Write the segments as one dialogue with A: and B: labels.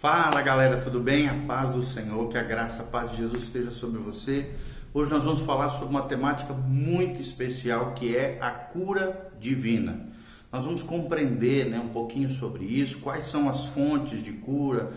A: Fala galera, tudo bem? A paz do Senhor, que a graça, a paz de Jesus esteja sobre você. Hoje nós vamos falar sobre uma temática muito especial que é a cura divina. Nós vamos compreender um pouquinho sobre isso, quais são as fontes de cura,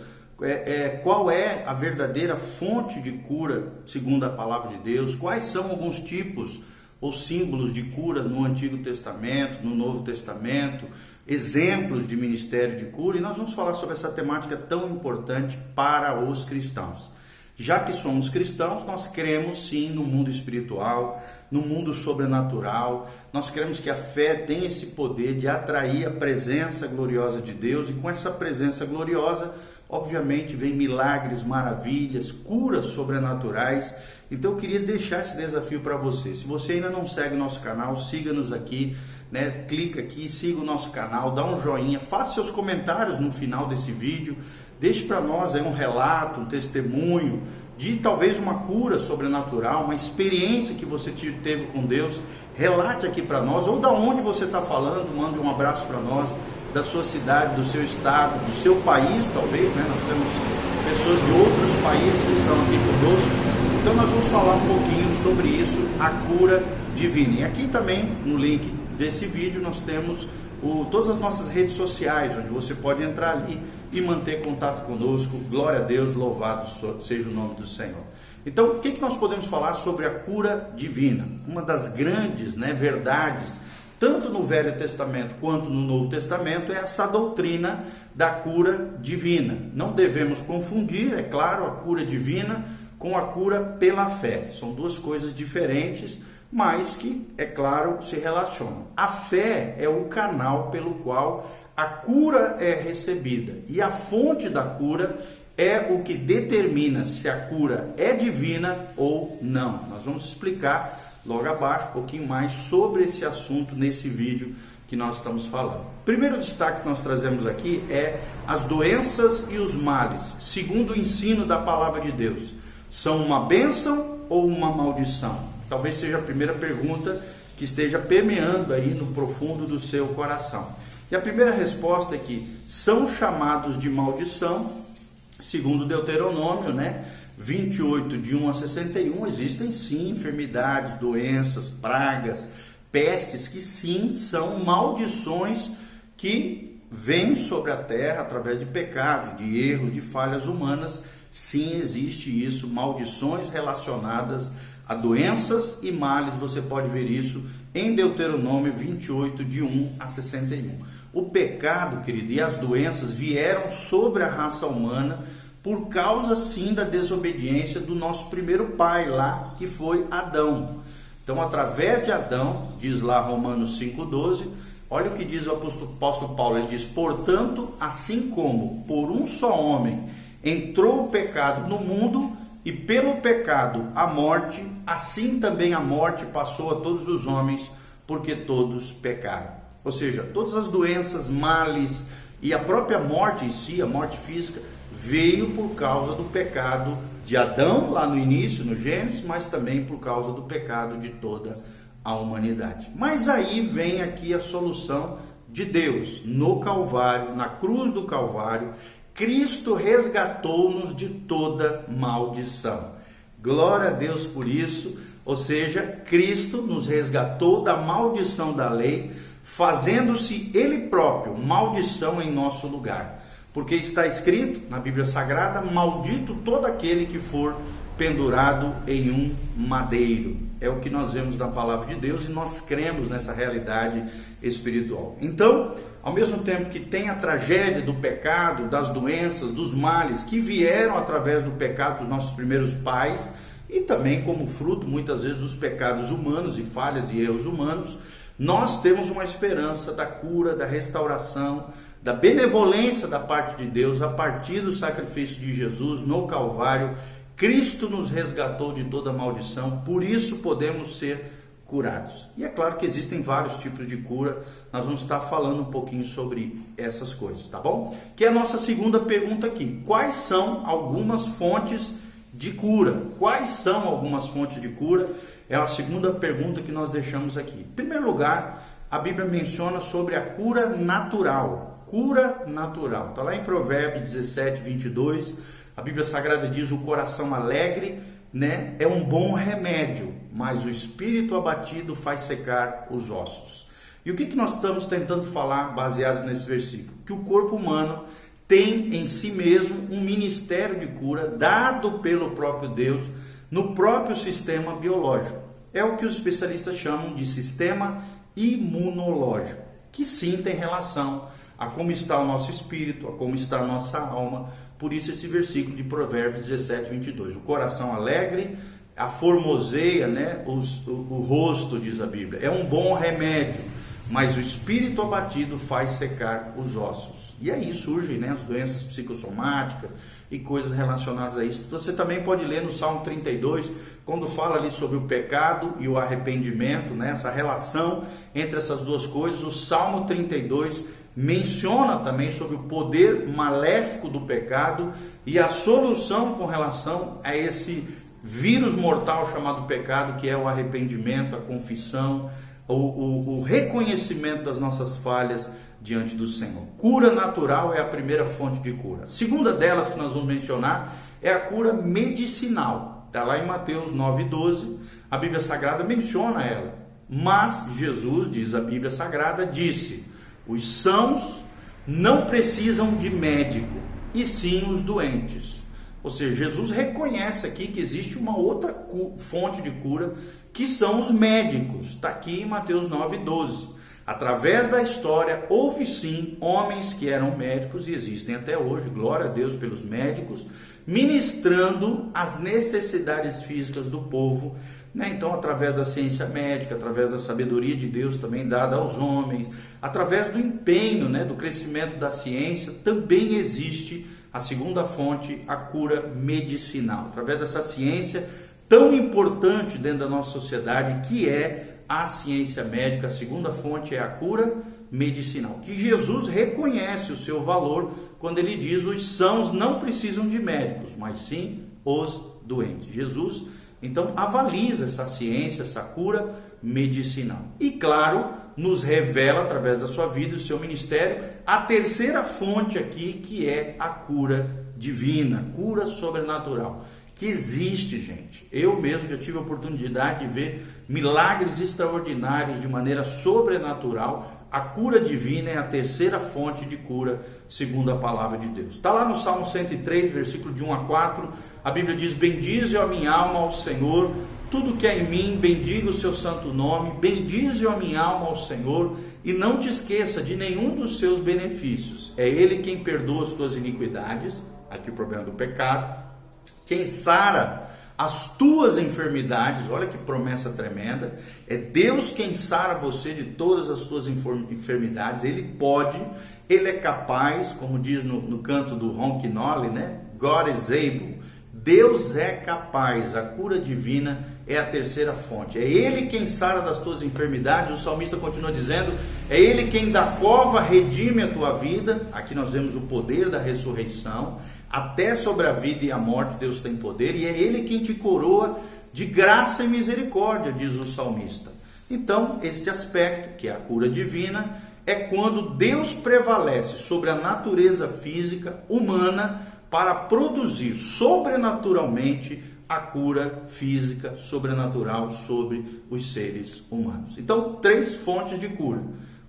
A: qual é a verdadeira fonte de cura segundo a palavra de Deus, quais são alguns tipos ou símbolos de cura no Antigo Testamento, no Novo Testamento, exemplos de ministério de cura, e nós vamos falar sobre essa temática tão importante para os cristãos. Já que somos cristãos, nós cremos sim no mundo espiritual, no mundo sobrenatural, nós cremos que a fé tem esse poder de atrair a presença gloriosa de Deus, e com essa presença gloriosa, obviamente, vem milagres, maravilhas, curas sobrenaturais. Então eu queria deixar esse desafio para você. Se você ainda não segue o nosso canal, siga-nos aqui, clica aqui, siga o nosso canal, dá um joinha, faça seus comentários no final desse vídeo, deixe para nós aí um relato, um testemunho de talvez uma cura sobrenatural, uma experiência que você teve com Deus. Relate aqui para nós, ou da onde você está falando, mande um abraço para nós, da sua cidade, do seu estado, do seu país talvez, nós temos pessoas de outros países que estão aqui conosco. Então nós vamos falar um pouquinho sobre isso, a cura divina. E aqui também no link desse vídeo nós temos todas as nossas redes sociais, onde você pode entrar ali e manter contato conosco. Glória a Deus, louvado seja o nome do Senhor. Então, o que nós podemos falar sobre a cura divina? Uma das grandes verdades, tanto no Velho Testamento quanto no Novo Testamento, é essa doutrina da cura divina. Não devemos confundir, é claro, a cura divina com a cura pela fé. São duas coisas diferentes, mas que, é claro, se relacionam. A fé é o canal pelo qual a cura é recebida, e a fonte da cura é o que determina se a cura é divina ou não. Nós vamos explicar logo abaixo um pouquinho mais sobre esse assunto nesse vídeo que nós estamos falando. O primeiro destaque que nós trazemos aqui é as doenças e os males, segundo o ensino da palavra de Deus. São uma bênção ou uma maldição? Talvez seja a primeira pergunta que esteja permeando aí no profundo do seu coração. E a primeira resposta é que são chamados de maldição, segundo Deuteronômio, 28, de 1 a 61, existem sim enfermidades, doenças, pragas, pestes, que sim são maldições que vêm sobre a terra através de pecados, de erros, de falhas humanas. Sim, existe isso, maldições relacionadas a doenças e males. Você pode ver isso em Deuteronômio 28, de 1 a 61. O pecado, querido, e as doenças vieram sobre a raça humana por causa, sim, da desobediência do nosso primeiro pai lá, que foi Adão. Então, através de Adão, diz lá Romanos 5,12, olha o que diz o apóstolo Paulo, ele diz: portanto, assim como por um só homem entrou o pecado no mundo, e pelo pecado a morte, assim também a morte passou a todos os homens, porque todos pecaram. Ou seja, todas as doenças, males e a própria morte em si, a morte física, veio por causa do pecado de Adão, lá no início, no Gênesis, mas também por causa do pecado de toda a humanidade. Mas aí vem aqui a solução de Deus, no Calvário, na cruz do Calvário. Cristo resgatou-nos de toda maldição. Glória a Deus por isso. Ou seja, Cristo nos resgatou da maldição da lei, fazendo-se Ele próprio maldição em nosso lugar. Porque está escrito na Bíblia Sagrada: maldito todo aquele que for pendurado em um madeiro. É o que nós vemos na palavra de Deus, e nós cremos nessa realidade espiritual. Então, ao mesmo tempo que tem a tragédia do pecado, das doenças, dos males que vieram através do pecado dos nossos primeiros pais, e também como fruto muitas vezes dos pecados humanos e falhas e erros humanos, nós temos uma esperança da cura, da restauração, da benevolência da parte de Deus a partir do sacrifício de Jesus no Calvário. Cristo nos resgatou de toda maldição, por isso podemos ser curados. E é claro que existem vários tipos de cura, nós vamos estar falando um pouquinho sobre essas coisas, tá bom? Que é a nossa segunda pergunta aqui: quais são algumas fontes de cura? Quais são algumas fontes de cura? É a segunda pergunta que nós deixamos aqui. Em primeiro lugar, a Bíblia menciona sobre a cura natural. cura natural. Está lá em Provérbios 17, 22, a Bíblia Sagrada diz: o coração alegre, né, é um bom remédio, mas o espírito abatido faz secar os ossos. E o que nós estamos tentando falar baseados nesse versículo? Que o corpo humano tem em si mesmo um ministério de cura dado pelo próprio Deus no próprio sistema biológico. É o que os especialistas chamam de sistema imunológico, que sim tem relação a como está o nosso espírito, a como está a nossa alma. Por isso esse versículo de Provérbios 17, 22. O coração alegre aformoseia, né, o rosto, diz a Bíblia. É um bom remédio, mas o espírito abatido faz secar os ossos. E aí surgem, né, as doenças psicossomáticas e coisas relacionadas a isso. Você também pode ler no Salmo 32, quando fala ali sobre o pecado e o arrependimento, né, essa relação entre essas duas coisas. O Salmo 32 menciona também sobre o poder maléfico do pecado e a solução com relação a esse vírus mortal chamado pecado, que é o arrependimento, a confissão, o reconhecimento das nossas falhas diante do Senhor. Cura natural é a primeira fonte de cura. A segunda delas que nós vamos mencionar é a cura medicinal. Está lá em Mateus 9,12, a Bíblia Sagrada menciona ela. Mas Jesus, diz a Bíblia Sagrada, disse: os sãos não precisam de médico, e sim os doentes. Ou seja, Jesus reconhece aqui que existe uma outra fonte de cura, que são os médicos. Está aqui em Mateus 9,12. Através da história, houve sim homens que eram médicos, e existem até hoje, glória a Deus pelos médicos, ministrando as necessidades físicas do povo, né? Então, através da ciência médica, através da sabedoria de Deus também dada aos homens, através do empenho, né, do crescimento da ciência, também existe a segunda fonte, a cura medicinal. Através dessa ciência tão importante dentro da nossa sociedade, que é a ciência médica, a segunda fonte é a cura medicinal, que Jesus reconhece o seu valor quando ele diz: os sãos não precisam de médicos, mas sim os doentes. Jesus então avaliza essa ciência, essa cura medicinal. E claro, nos revela através da sua vida e do seu ministério a terceira fonte aqui, que é a cura divina, cura sobrenatural, que existe, gente. Eu mesmo já tive a oportunidade de ver milagres extraordinários de maneira sobrenatural. A cura divina é a terceira fonte de cura, segundo a palavra de Deus. Está lá no Salmo 103, versículo de 1 a 4, a Bíblia diz: bendize a minha alma ao Senhor, tudo que é em mim, bendiga o seu santo nome, bendize a minha alma ao Senhor, e não te esqueça de nenhum dos seus benefícios. É Ele quem perdoa as tuas iniquidades, aqui o problema do pecado, quem sara as tuas enfermidades. Olha que promessa tremenda. É Deus quem sara você de todas as tuas enfermidades. Ele pode, Ele é capaz, como diz no canto do Ron Quinolle, né? God is able. Deus é capaz. A cura divina é a terceira fonte. É Ele quem sara das tuas enfermidades. O salmista continua dizendo: é Ele quem da cova redime a tua vida. Aqui nós vemos o poder da ressurreição. Até sobre a vida e a morte Deus tem poder, e é Ele quem te coroa de graça e misericórdia, diz o salmista. Então, este aspecto, que é a cura divina, é quando Deus prevalece sobre a natureza física humana para produzir sobrenaturalmente a cura física sobrenatural sobre os seres humanos. Então, três fontes de cura: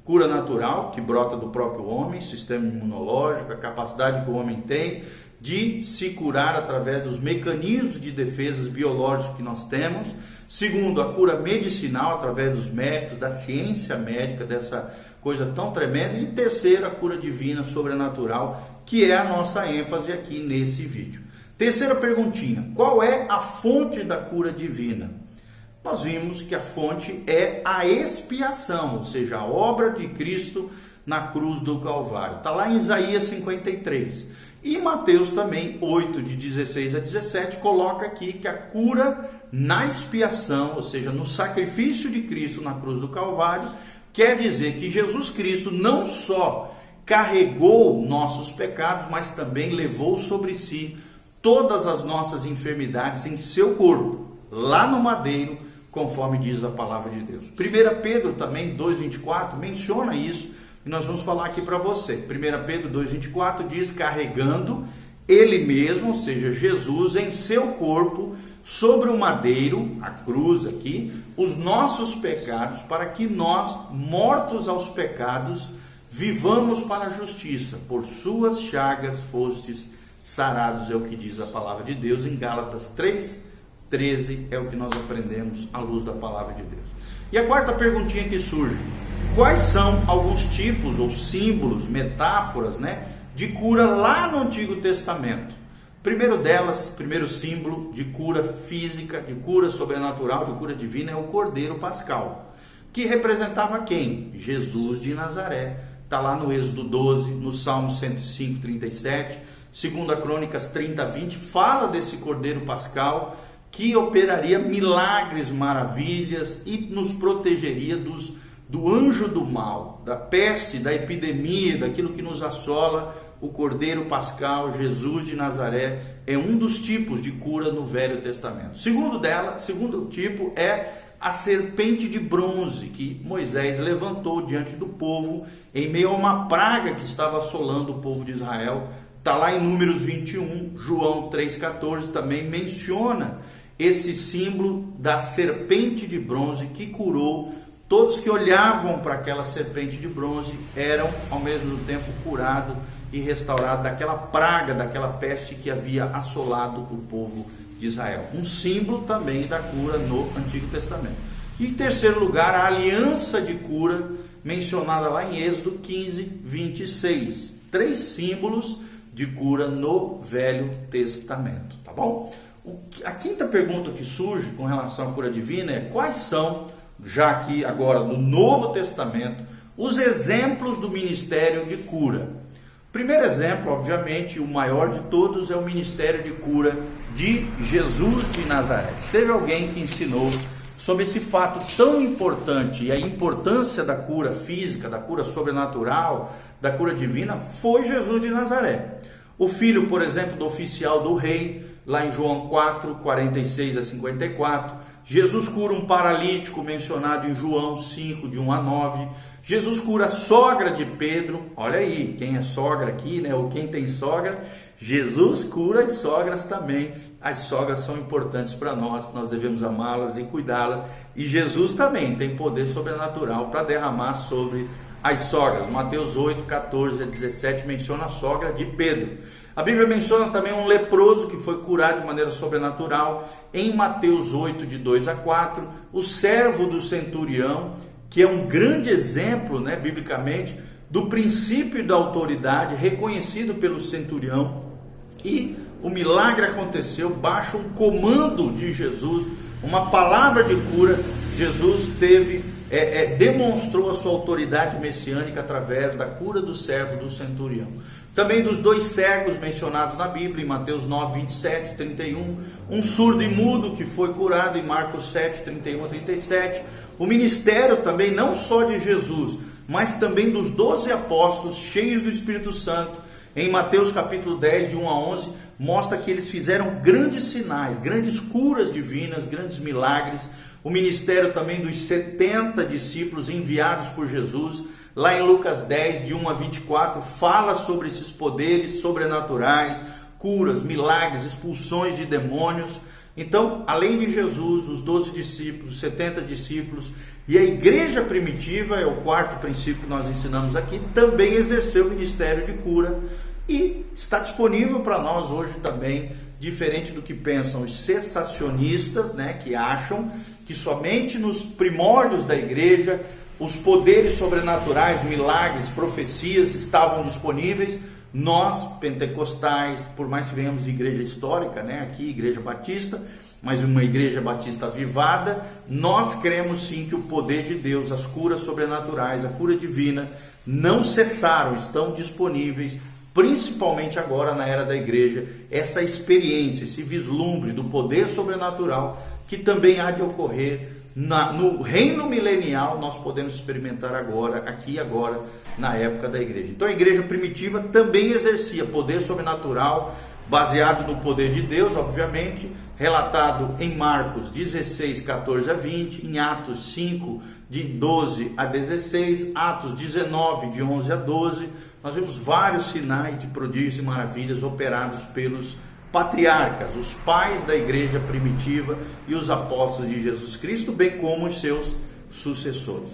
A: cura natural, que brota do próprio homem, sistema imunológico, a capacidade que o homem tem de se curar através dos mecanismos de defesas biológicos que nós temos. Segundo, a cura medicinal, através dos médicos, da ciência médica, dessa coisa tão tremenda. E terceiro, a cura divina, sobrenatural, que é a nossa ênfase aqui nesse vídeo. Terceira perguntinha: qual é a fonte da cura divina? Nós vimos que a fonte é a expiação, ou seja, a obra de Cristo na cruz do Calvário. Está lá em Isaías 53. E Mateus também, 8, de 16 a 17, coloca aqui que a cura na expiação, ou seja, no sacrifício de Cristo na cruz do Calvário, quer dizer que Jesus Cristo não só carregou nossos pecados, mas também levou sobre si todas as nossas enfermidades em seu corpo, lá no madeiro, conforme diz a palavra de Deus. 1 Pedro também, 2,24, menciona isso, e nós vamos falar aqui para você. 1 Pedro 2,24 diz: carregando ele mesmo, ou seja, Jesus, em seu corpo, sobre o madeiro, a cruz aqui, os nossos pecados, para que nós, mortos aos pecados, vivamos para a justiça. Por suas chagas fostes sarados, é o que diz a palavra de Deus em Gálatas 3:13, é o que nós aprendemos à luz da palavra de Deus. E a quarta perguntinha que surge: quais são alguns tipos ou símbolos, metáforas, de cura lá no Antigo Testamento? Primeiro símbolo de cura física, de cura sobrenatural, de cura divina, é o Cordeiro Pascal, que representava quem? Jesus de Nazaré. Está lá no Êxodo 12, no Salmo 105, 37, 2 Crônicas 30, 20, fala desse Cordeiro Pascal que operaria milagres, maravilhas e nos protegeria do anjo do mal, da peste, da epidemia, daquilo que nos assola. O Cordeiro Pascal, Jesus de Nazaré, é um dos tipos de cura no Velho Testamento. Segundo tipo é a serpente de bronze que Moisés levantou diante do povo em meio a uma praga que estava assolando o povo de Israel. Está lá em Números 21, João 3,14 também menciona esse símbolo da serpente de bronze que curou. Todos que olhavam para aquela serpente de bronze eram ao mesmo tempo curados e restaurados daquela praga, daquela peste que havia assolado o povo de Israel. Um símbolo também da cura no Antigo Testamento. E em terceiro lugar, a aliança de cura mencionada lá em Êxodo 15, 26. 3 símbolos de cura no Velho Testamento, tá bom? A quinta pergunta que surge com relação à cura divina é: quais são, já aqui agora no Novo Testamento, os exemplos do ministério de cura? Primeiro exemplo, obviamente, o maior de todos, é o ministério de cura de Jesus de Nazaré. Teve alguém que ensinou sobre esse fato tão importante e a importância da cura física, da cura sobrenatural, da cura divina, foi Jesus de Nazaré. O filho, por exemplo, do oficial do rei, lá em João 4, 46 a 54. Jesus cura um paralítico mencionado em João 5, de 1 a 9. Jesus cura a sogra de Pedro. Olha aí, quem é sogra aqui, ou quem tem sogra. Jesus cura as sogras também. As sogras são importantes para nós devemos amá-las e cuidá-las. E Jesus também tem poder sobrenatural para derramar sobre as sogras. Mateus 8, 14 a 17 menciona a sogra de Pedro. A Bíblia menciona também um leproso que foi curado de maneira sobrenatural. Em Mateus 8, de 2 a 4, o servo do centurião, que é um grande exemplo, biblicamente, do princípio da autoridade reconhecido pelo centurião. E o milagre aconteceu baixo um comando de Jesus, uma palavra de cura. Jesus demonstrou a sua autoridade messiânica através da cura do servo do centurião. Também dos 2 cegos mencionados na Bíblia, em Mateus 9, 27, 31, um surdo e mudo que foi curado em Marcos 7, 31 a 37, o ministério também não só de Jesus, mas também dos 12 apóstolos cheios do Espírito Santo, em Mateus capítulo 10, de 1 a 11, mostra que eles fizeram grandes sinais, grandes curas divinas, grandes milagres. O ministério também dos 70 discípulos enviados por Jesus, lá em Lucas 10, de 1 a 24, fala sobre esses poderes sobrenaturais, curas, milagres, expulsões de demônios. Então, além de Jesus, os 12 discípulos, 70 discípulos e a igreja primitiva, é o quarto princípio que nós ensinamos aqui, também exerceu o ministério de cura e está disponível para nós hoje também, diferente do que pensam os cessacionistas, que acham que somente nos primórdios da igreja os poderes sobrenaturais, milagres, profecias estavam disponíveis. Nós, pentecostais, por mais que venhamos de igreja histórica, aqui igreja batista, mas uma igreja batista avivada, nós cremos sim que o poder de Deus, as curas sobrenaturais, a cura divina, não cessaram, estão disponíveis, principalmente agora na era da igreja, essa experiência, esse vislumbre do poder sobrenatural que também há de ocorrer no reino milenial. Nós podemos experimentar agora, aqui e agora, na época da igreja. Então a igreja primitiva também exercia poder sobrenatural, baseado no poder de Deus, obviamente, relatado em Marcos 16, 14 a 20, em Atos 5, de 12 a 16, Atos 19, de 11 a 12, nós vemos vários sinais de prodígios e maravilhas operados pelos patriarcas, os pais da igreja primitiva e os apóstolos de Jesus Cristo, bem como os seus sucessores.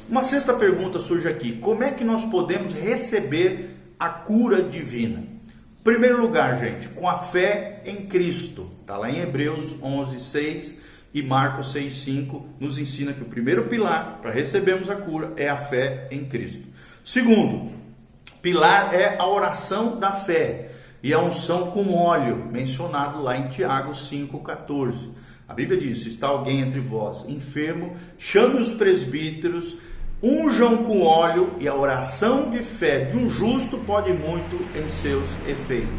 A: Uma sexta pergunta surge aqui: como é que nós podemos receber a cura divina? Em primeiro lugar, gente, com a fé em Cristo. Está lá em Hebreus 11:6 e Marcos 6:5, nos ensina que o primeiro pilar para recebermos a cura é a fé em Cristo. Segundo pilar é a oração da fé e a unção com óleo, mencionado lá em Tiago 5,14. A Bíblia diz: se está alguém entre vós enfermo, chame os presbíteros, unjam com óleo, e a oração de fé de um justo pode muito em seus efeitos.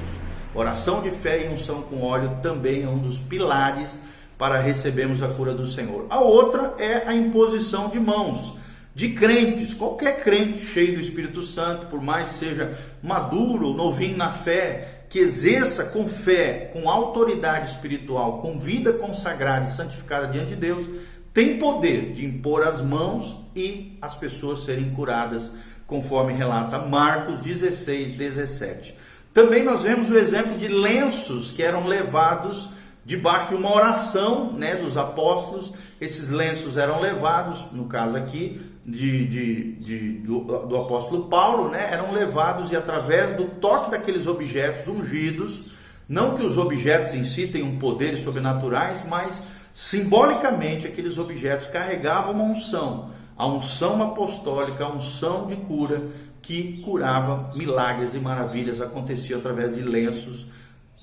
A: Oração de fé e unção com óleo também é um dos pilares para recebermos a cura do Senhor. A outra é a imposição de mãos de crentes. Qualquer crente cheio do Espírito Santo, por mais que seja maduro ou novinho na fé, que exerça com fé, com autoridade espiritual, com vida consagrada e santificada diante de Deus, tem poder de impor as mãos e as pessoas serem curadas, conforme relata Marcos 16:17. Também nós vemos o exemplo de lenços que eram levados debaixo de uma oração, dos apóstolos. Esses lenços eram levados, no caso aqui do apóstolo Paulo, eram levados, e através do toque daqueles objetos ungidos, não que os objetos em si tenham poderes sobrenaturais, mas simbolicamente aqueles objetos carregavam uma unção, a unção apostólica, a unção de cura, que curava, milagres e maravilhas aconteciam através de lenços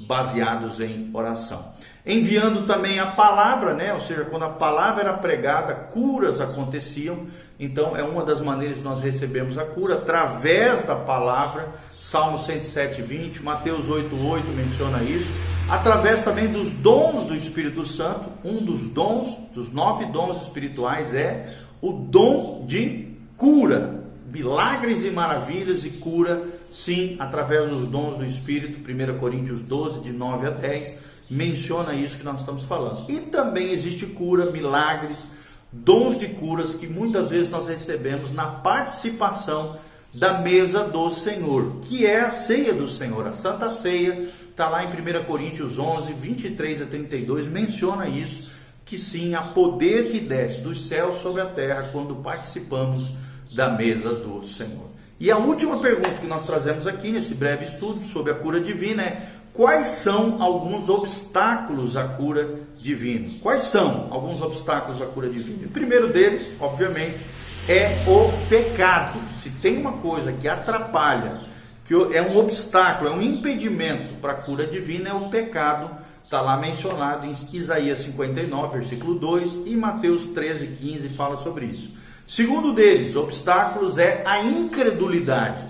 A: baseados em oração. Enviando também a palavra, ou seja, quando a palavra era pregada, curas aconteciam. Então é uma das maneiras de nós recebermos a cura, através da palavra. Salmo 107:20, Mateus 8:8 menciona isso. Através também dos dons do Espírito Santo. Um dos dons, dos 9 dons espirituais, é o dom de cura. Milagres e maravilhas e cura, sim, através dos dons do Espírito. 1 Coríntios 12, de 9 a 10, menciona isso que nós estamos falando. E também existe cura, milagres, dons de curas que muitas vezes nós recebemos na participação da mesa do Senhor, que é a ceia do Senhor. A Santa Ceia está lá em 1 Coríntios 11, 23 a 32, menciona isso, que sim, há poder que desce dos céus sobre a terra quando participamos da mesa do Senhor. E a última pergunta que nós trazemos aqui nesse breve estudo sobre a cura divina é: quais são alguns obstáculos à cura divina? Quais são alguns obstáculos à cura divina? O primeiro deles, obviamente, é o pecado. Se tem uma coisa que atrapalha, que é um obstáculo, é um impedimento para a cura divina, é o pecado. Está lá mencionado em Isaías 59, versículo 2, e Mateus 13:15 fala sobre isso. Segundo deles, obstáculos, é a incredulidade.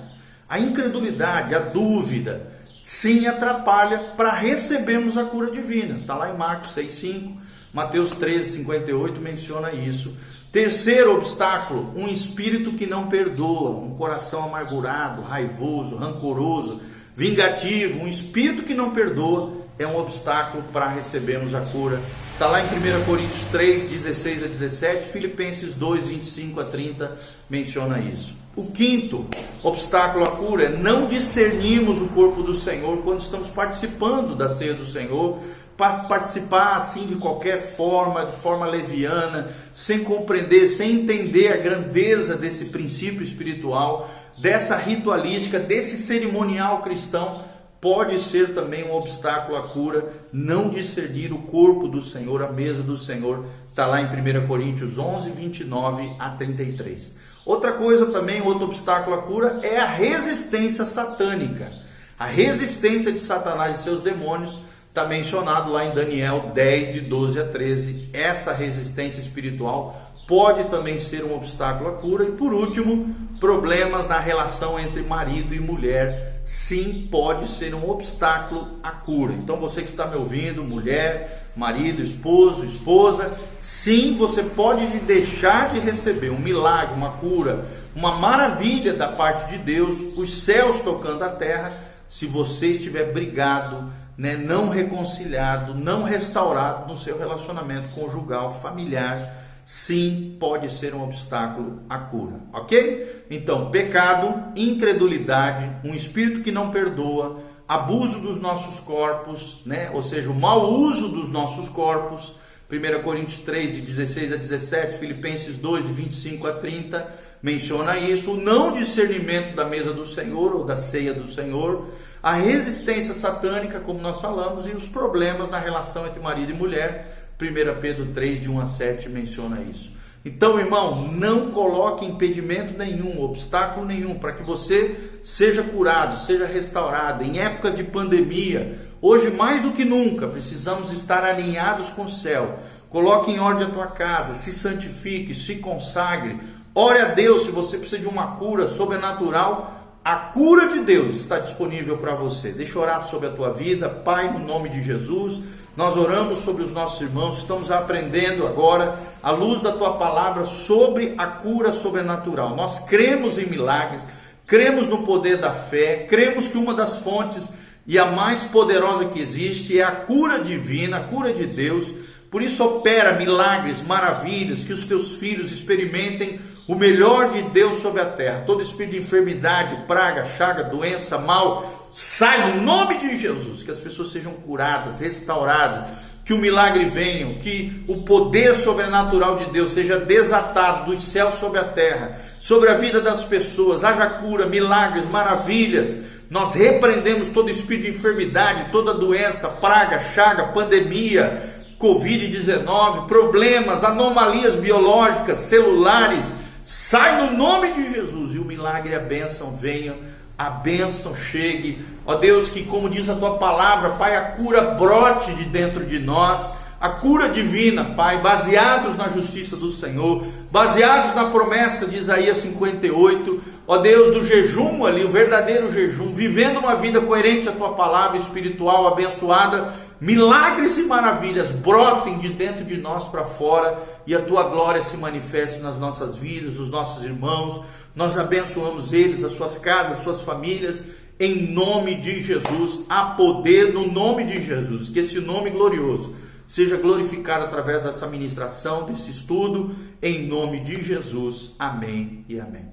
A: A incredulidade, a dúvida, sim, atrapalha para recebermos a cura divina. Está lá em Marcos 6:5, Mateus 13:58 menciona isso. Terceiro obstáculo, um espírito que não perdoa, um coração amargurado, raivoso, rancoroso, vingativo. Um espírito que não perdoa é um obstáculo para recebermos a cura. Está lá em 1 Coríntios 3, 16 a 17, Filipenses 2, 25 a 30 menciona isso. O quinto obstáculo à cura é não discernirmos o corpo do Senhor quando estamos participando da ceia do Senhor. Participar assim de qualquer forma, de forma leviana, sem compreender, sem entender a grandeza desse princípio espiritual, dessa ritualística, desse cerimonial cristão, pode ser também um obstáculo à cura. Não discernir o corpo do Senhor, a mesa do Senhor. Está lá em 1 Coríntios 11, 29 a 33. Outra coisa também, outro obstáculo à cura é a resistência satânica. A resistência de Satanás e seus demônios está mencionado lá em Daniel 10, de 12 a 13. Essa resistência espiritual pode também ser um obstáculo à cura. E por último, problemas na relação entre marido e mulher, sim, pode ser um obstáculo à cura. Então você que está me ouvindo, mulher, marido, esposo, esposa, sim, você pode deixar de receber um milagre, uma cura, uma maravilha da parte de Deus, os céus tocando a terra, se você estiver brigado, não reconciliado, não restaurado no seu relacionamento conjugal, familiar, sim, pode ser um obstáculo à cura, ok? Então, pecado, incredulidade, um espírito que não perdoa, abuso dos nossos corpos, né? Ou seja, o mau uso dos nossos corpos, 1 Coríntios 3, de 16 a 17, Filipenses 2, de 25 a 30, menciona isso, o não discernimento da mesa do Senhor, ou da ceia do Senhor, a resistência satânica, como nós falamos, e os problemas na relação entre marido e mulher, 1 Pedro 3, de 1 a 7, menciona isso. Então, irmão, não coloque impedimento nenhum, obstáculo nenhum, para que você seja curado, seja restaurado. Em épocas de pandemia, hoje mais do que nunca, precisamos estar alinhados com o céu. Coloque em ordem a tua casa, se santifique, se consagre. Ore a Deus se você precisa de uma cura sobrenatural. A cura de Deus está disponível para você. Deixa eu orar sobre a tua vida. Pai, no nome de Jesus, nós oramos sobre os nossos irmãos, estamos aprendendo agora, à luz da tua palavra, sobre a cura sobrenatural. Nós cremos em milagres, cremos no poder da fé, cremos que uma das fontes e a mais poderosa que existe é a cura divina, a cura de Deus. Por isso opera milagres, maravilhas, que os teus filhos experimentem o melhor de Deus sobre a terra. Todo espírito de enfermidade, praga, chaga, doença, mal, sai no nome de Jesus, que as pessoas sejam curadas, restauradas, que o milagre venha, que o poder sobrenatural de Deus seja desatado dos céus sobre a terra, sobre a vida das pessoas, haja cura, milagres, maravilhas. Nós repreendemos todo espírito de enfermidade, toda doença, praga, chaga, pandemia, Covid-19, problemas, anomalias biológicas, celulares, sai no nome de Jesus, e o milagre e a bênção venham, a bênção chegue, ó Deus, que como diz a tua palavra, Pai, a cura brote de dentro de nós, a cura divina, Pai, baseados na justiça do Senhor, baseados na promessa de Isaías 58, ó Deus, do jejum ali, o verdadeiro jejum, vivendo uma vida coerente à tua palavra espiritual abençoada, milagres e maravilhas brotem de dentro de nós para fora e a tua glória se manifeste nas nossas vidas, dos nossos irmãos. Nós abençoamos eles, as suas casas, as suas famílias, em nome de Jesus. Há poder no nome de Jesus, que esse nome glorioso seja glorificado através dessa ministração, desse estudo, em nome de Jesus. Amém e amém.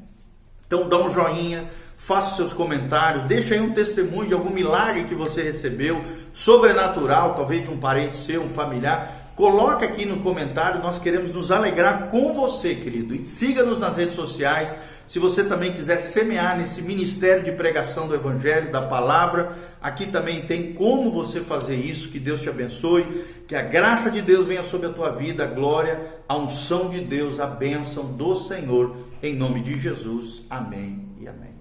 A: Então dá um joinha, faça seus comentários, deixa aí um testemunho de algum milagre que você recebeu, sobrenatural, talvez de um parente seu, um familiar. Coloca aqui no comentário, nós queremos nos alegrar com você, querido. E siga-nos nas redes sociais. Se você também quiser semear nesse ministério de pregação do Evangelho, da Palavra, aqui também tem como você fazer isso. Que Deus te abençoe, que a graça de Deus venha sobre a tua vida, a glória, a unção de Deus, a bênção do Senhor, em nome de Jesus. Amém e amém.